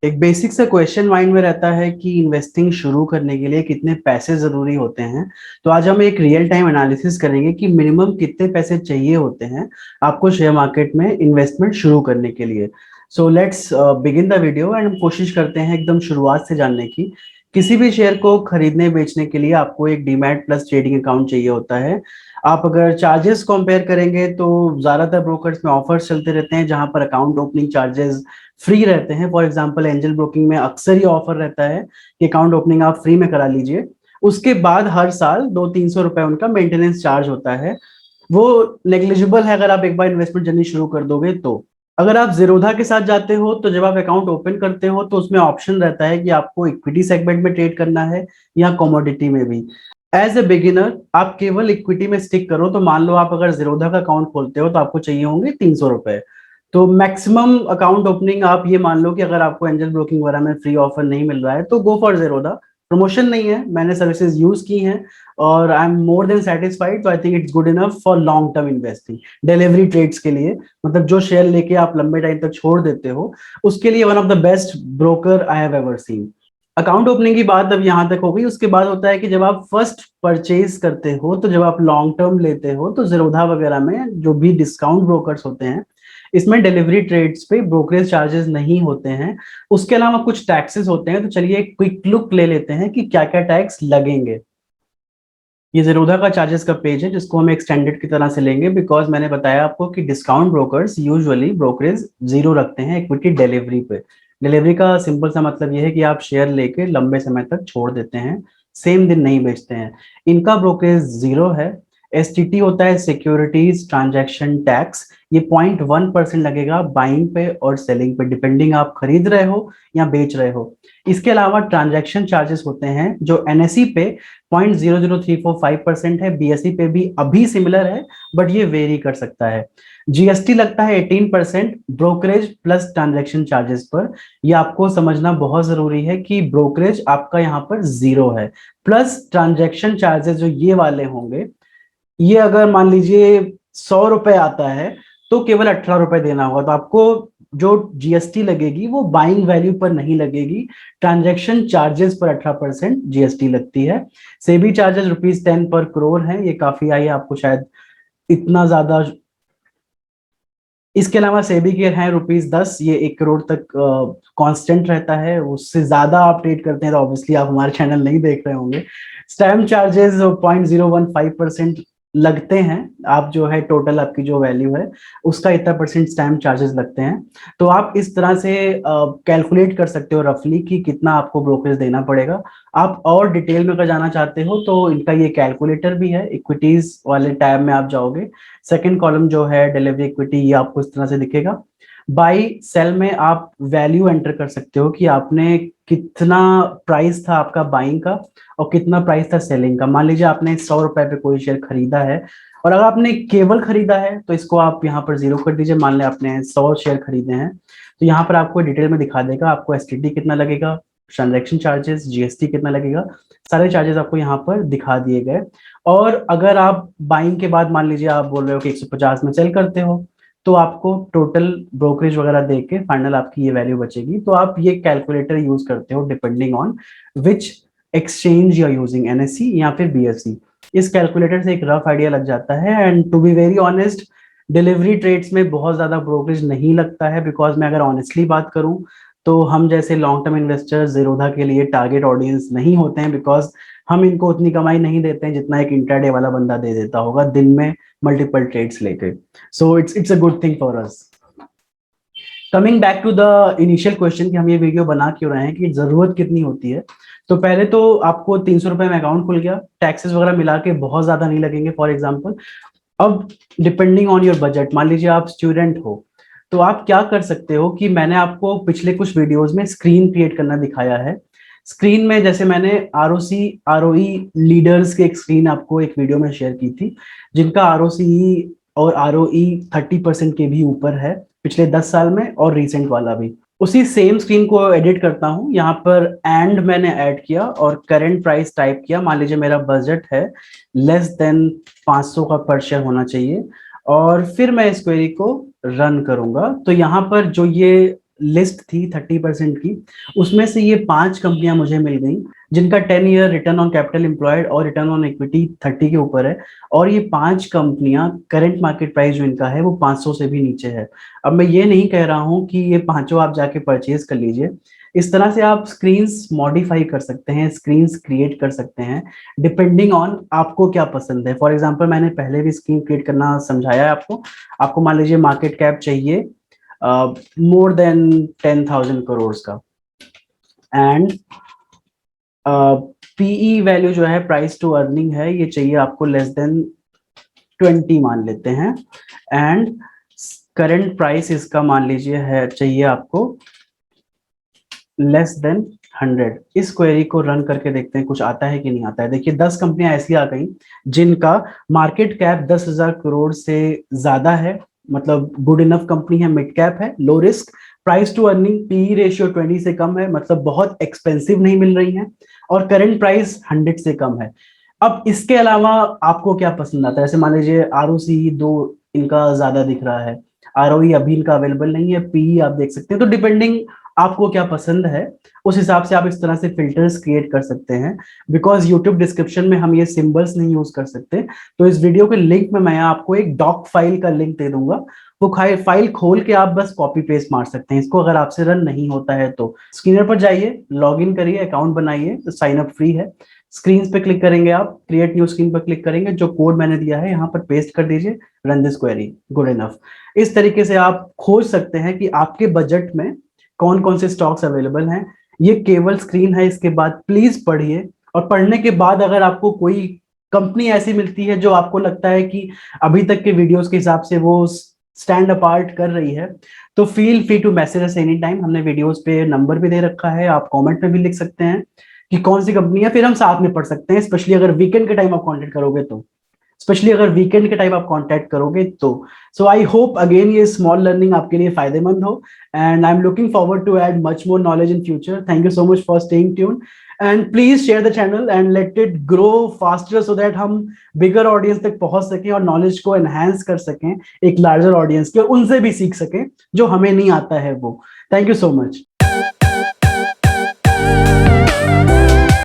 एक बेसिक सा question mind में रहता है कि इन्वेस्टिंग शुरू करने के लिए कितने पैसे जरूरी होते हैं। तो आज हम एक रियल टाइम एनालिसिस करेंगे कि मिनिमम कितने पैसे चाहिए होते हैं आपको शेयर मार्केट में इन्वेस्टमेंट शुरू करने के लिए। So let's begin the video and हम कोशिश करते हैं एकदम शुरुआत से जानने की। किसी भी शेयर को खरीदने बेचने के लिए आपको एक डीमैट प्लस ट्रेडिंग अकाउंट चाहिए होता है। आप अगर चार्जेस कंपेयर करेंगे तो ज्यादातर ब्रोकर्स में ऑफर्स चलते रहते हैं जहां पर अकाउंट ओपनिंग चार्जेस फ्री रहते हैं। फॉर एग्जांपल एंजल ब्रोकिंग में अक्सर ही ऑफर रहता है कि अकाउंट ओपनिंग आप फ्री में करा लीजिए। उसके बाद हर साल 200-300 रुपए उनका मेंटेनेंस चार्ज होता है। वो नेग्लिजिबल है अगर आप एक बार इन्वेस्टमेंट जर्नी शुरू कर दोगे तो। अगर आप जीरोधा के साथ जाते हो तो जब आप अकाउंट ओपन करते हो तो उसमें ऑप्शन रहता है कि आपको इक्विटी सेगमेंट में ट्रेड करना है या कमोडिटी में भी। एज ए बिगिनर आप केवल इक्विटी में स्टिक करो तो मान लो आप अगर जीरोधा का अकाउंट खोलते हो तो आपको चाहिए होंगे 300 रुपए। तो मैक्सिमम अकाउंट ओपनिंग आप ये मान लो कि अगर आपको एंजल ब्रोकिंग वगैरह में फ्री ऑफर नहीं मिल रहा है तो गो फॉर जीरोधा। प्रमोशन नहीं है, मैंने सर्विसेज यूज की हैं और I am more than satisfied. तो I think it's good enough for long term investing, delivery trades के लिए। मतलब जो शेयर लेके आप लंबे टाइम तक छोड़ देते हो उसके लिए one of the best broker I have ever seen. Account opening की बात अब यहाँ तक हो गई। उसके बाद होता है कि जब आप फर्स्ट परचेज करते हो तो जब आप लॉन्ग टर्म लेते हो तो जीरोधा वगैरह में जो भी डिस्काउंट ब्रोकर्स होते हैं इसमें डिलीवरी ट्रेड्स पे ब्रोकरेज चार्जेस नहीं होते हैं। उसके अलावा कुछ टैक्सेस होते हैं। तो चलिए एक क्विक लुक ले लेते हैं कि क्या क्या टैक्स लगेंगे। ये जीरोधा का चार्जेस का पेज है जिसको हम एक स्टैंडर्ड की तरह से लेंगे बिकॉज मैंने बताया आपको कि discount brokers usually brokerage zero रखते हैं इक्विटी डिलीवरी पे। डिलीवरी का सिंपल सा मतलब ये है कि आप शेयर लेके लंबे समय तक छोड़ देते हैं, सेम दिन नहीं बेचते हैं। इनका ब्रोकरेज जीरो है। एसटीटी होता है सिक्योरिटीज ट्रांजैक्शन टैक्स। ये 0.1% लगेगा बाइंग पे और सेलिंग पे, डिपेंडिंग आप खरीद रहे हो या बेच रहे हो। इसके अलावा ट्रांजैक्शन चार्जेस होते हैं जो एनएसई पे 0.00345% है, बीएसई पे भी अभी सिमिलर है बट ये वेरी कर सकता है। जीएसटी लगता है 18% ब्रोकरेज प्लस ट्रांजैक्शन चार्जेस पर। ये आपको समझना बहुत जरूरी है कि ब्रोकरेज आपका यहाँ पर जीरो है, प्लस ट्रांजैक्शन चार्जेस जो ये वाले होंगे, ये अगर मान लीजिए 100 रुपए आता है तो केवल 18 रुपए देना होगा। तो आपको जो जीएसटी लगेगी वो बाइंग वैल्यू पर नहीं लगेगी, ट्रांजैक्शन चार्जेस पर 18% जीएसटी लगती है। सेबी चार्जेस ₹10 पर करोड़ है, ये काफी आई है, आपको शायद इतना ज्यादा। इसके अलावा सेबी के हैं ₹10, ये 1 करोड़ तक कांस्टेंट रहता है। उससे ज्यादा आप ट्रेड करते हैं तो ऑब्वियसली आप हमारे चैनल नहीं देख रहे होंगे। स्टैम्प चार्जेस 0.015% लगते हैं। आप जो है टोटल आपकी जो वैल्यू है उसका इतना परसेंट स्टैम्प चार्जेस लगते हैं। तो आप इस तरह से कैलकुलेट कर सकते हो रफली कि कितना आपको ब्रोकरेज देना पड़ेगा। आप और डिटेल में अगर जाना चाहते हो तो इनका ये कैलकुलेटर भी है। इक्विटीज वाले टैब में आप जाओगे, सेकंड कॉलम जो है डिलीवरी इक्विटी, ये आपको इस तरह से दिखेगा। बाई सेल में आप वैल्यू एंटर कर सकते हो कि आपने कितना प्राइस था आपका बाइंग का और कितना प्राइस था सेलिंग का। मान लीजिए आपने 100 रुपए पे कोई शेयर खरीदा है और अगर आपने केवल खरीदा है तो इसको आप यहाँ पर जीरो कर दीजिए। मान लें आपने 100 शेयर खरीदे हैं तो यहाँ पर आपको डिटेल में दिखा देगा आपको एसटीटी कितना लगेगा, ट्रांजेक्शन चार्जेस, जीएसटी कितना लगेगा, सारे चार्जेस आपको यहाँ पर दिखा दिए गए। और अगर आप बाइंग के बाद मान लीजिए आप बोल रहे हो कि 150 में सेल करते हो तो आपको टोटल ब्रोकरेज वगैरह देख के फाइनल आपकी ये वैल्यू बचेगी। तो आप ये कैलकुलेटर यूज करते हो depending on which exchange you are using, NSC या फिर बीएससी। इस कैलकुलेटर से एक रफ आइडिया लग जाता है। And to be very honest, delivery trades में बहुत ज्यादा ब्रोकरेज नहीं लगता है बिकॉज मैं अगर ऑनेस्टली बात करूं तो हम जैसे लॉन्ग टर्म इन्वेस्टर्स जीरोधा के लिए टारगेट ऑडियंस नहीं होते हैं बिकॉज हम इनको उतनी कमाई नहीं देते हैं जितना एक इंट्राडे वाला बंदा दे देता होगा दिन में मल्टीपल ट्रेड्स लेके। So it's a good thing for us. Coming back to the initial question कि हम ये वीडियो बना क्यों रहे हैं, कि जरूरत कितनी होती है। तो पहले तो आपको 300 रुपए में अकाउंट खुल गया, टैक्सेस वगैरह मिला के बहुत ज्यादा नहीं लगेंगे फॉर एग्जाम्पल। अब डिपेंडिंग ऑन योर बजट, मान लीजिए आप स्टूडेंट हो तो आप क्या कर सकते हो कि मैंने आपको पिछले कुछ वीडियोस में स्क्रीन क्रिएट करना दिखाया है। स्क्रीन में जैसे मैंने आरओसी आरओई लीडर्स के एक स्क्रीन आपको एक वीडियो में शेयर की थी जिनका आरओसी और आरओई 30% के भी ऊपर है पिछले 10 साल में, और रिसेंट वाला भी। उसी सेम स्क्रीन को एडिट करता हूं, यहाँ पर एंड मैंने ऐड किया और करंट प्राइस टाइप किया। मान लीजिए मेरा बजट है लेस देन 500 का पर शेयर होना चाहिए और फिर मैं इस क्वेरी को रन करूंगा। तो यहाँ पर जो ये लिस्ट थी 30% की, उसमें से ये 5 कंपनियां मुझे मिल गई जिनका 10 year return on capital employed और रिटर्न ऑन इक्विटी 30 के ऊपर है, और ये 5 कंपनियां करंट मार्केट प्राइस जो इनका है वो 500 से भी नीचे है। अब मैं ये नहीं कह रहा हूं कि ये पांचों आप जाके परचेज कर लीजिए, इस तरह से आप स्क्रीन्स मॉडिफाई कर सकते हैं, स्क्रीन्स क्रिएट कर सकते हैं डिपेंडिंग ऑन आपको क्या पसंद है। फॉर एग्जांपल मैंने पहले भी स्क्रीन क्रिएट करना समझाया है आपको। आपको मान लीजिए मार्केट कैप चाहिए मोर देन 10,000 करोड़ का, एंड पीई वैल्यू जो है, प्राइस टू अर्निंग है, ये चाहिए आपको लेस देन 20 मान लेते हैं, एंड करंट प्राइस इसका मान लीजिए है चाहिए आपको लेस देन 100। इस क्वेरी को रन करके देखते हैं कुछ आता है कि नहीं आता है। देखिए 10 कंपनियां ऐसी आ गई जिनका मार्केट कैप 10,000 करोड़ से ज्यादा है, मतलब गुड इनफ कंपनी है, मिड कैप है, low risk, price to earning P ratio 20 से कम है, मतलब बहुत एक्सपेंसिव नहीं मिल रही है, और करंट प्राइस 100 से कम है। अब इसके अलावा आपको क्या पसंद आता है? जैसे मान लीजिए आरओसी 2 इनका ज्यादा दिख रहा है, आरओई अभी इनका अवेलेबल नहीं है, पी आप देख सकते हैं। तो डिपेंडिंग आपको क्या पसंद है उस हिसाब से आप इस तरह से फिल्टर्स क्रिएट कर सकते हैं। बिकॉज यूट्यूब डिस्क्रिप्शन में हम ये सिंबल्स नहीं यूज कर सकते, तो इस वीडियो के लिंक में मैं आपको एक डॉक फाइल का लिंक दे दूंगा, वो फाइल खोल के आप बस कॉपी पेस्ट मार सकते हैं इसको, अगर आपसे रन नहीं होता है तो। स्क्रीनर पर जाइए, लॉग इन करिए, अकाउंट बनाइए, साइन अप फ्री है। स्क्रीन पे क्लिक करेंगे आप, क्रिएट न्यू स्क्रीन पर क्लिक करेंगे, जो कोड मैंने दिया है यहाँ पर पेस्ट कर दीजिए, run this query, good enough. इस तरीके से आप खोज सकते हैं कि आपके बजट में कौन कौन से स्टॉक्स अवेलेबल हैं। ये केवल स्क्रीन है, इसके बाद प्लीज पढ़िए, और पढ़ने के बाद अगर आपको कोई कंपनी ऐसी मिलती है जो आपको लगता है कि अभी तक के वीडियोस के हिसाब से वो स्टैंड अपार्ट कर रही है, तो feel free to message us any time. हमने वीडियोस पे नंबर भी दे रखा है, आप कमेंट में भी लिख सकते हैं कि कौन सी कंपनी है, फिर हम साथ में पढ़ सकते हैं, स्पेशली अगर वीकेंड के टाइम आप कांटेक्ट करोगे तो, स्पेशली अगर वीकेंड के टाइम आप कांटेक्ट करोगे तो। सो आई होप अगेन ये स्मॉल लर्निंग आपके लिए फायदेमंद हो, and I am looking forward to add much more knowledge in future. Thank you so much for staying tune, and please share the channel and let it grow faster so that हम bigger audience तक पहुंच सकें और knowledge को enhance कर सकें एक larger audience के, और उनसे भी सीख सकें जो हमें नहीं आता है वो। Thank you so much.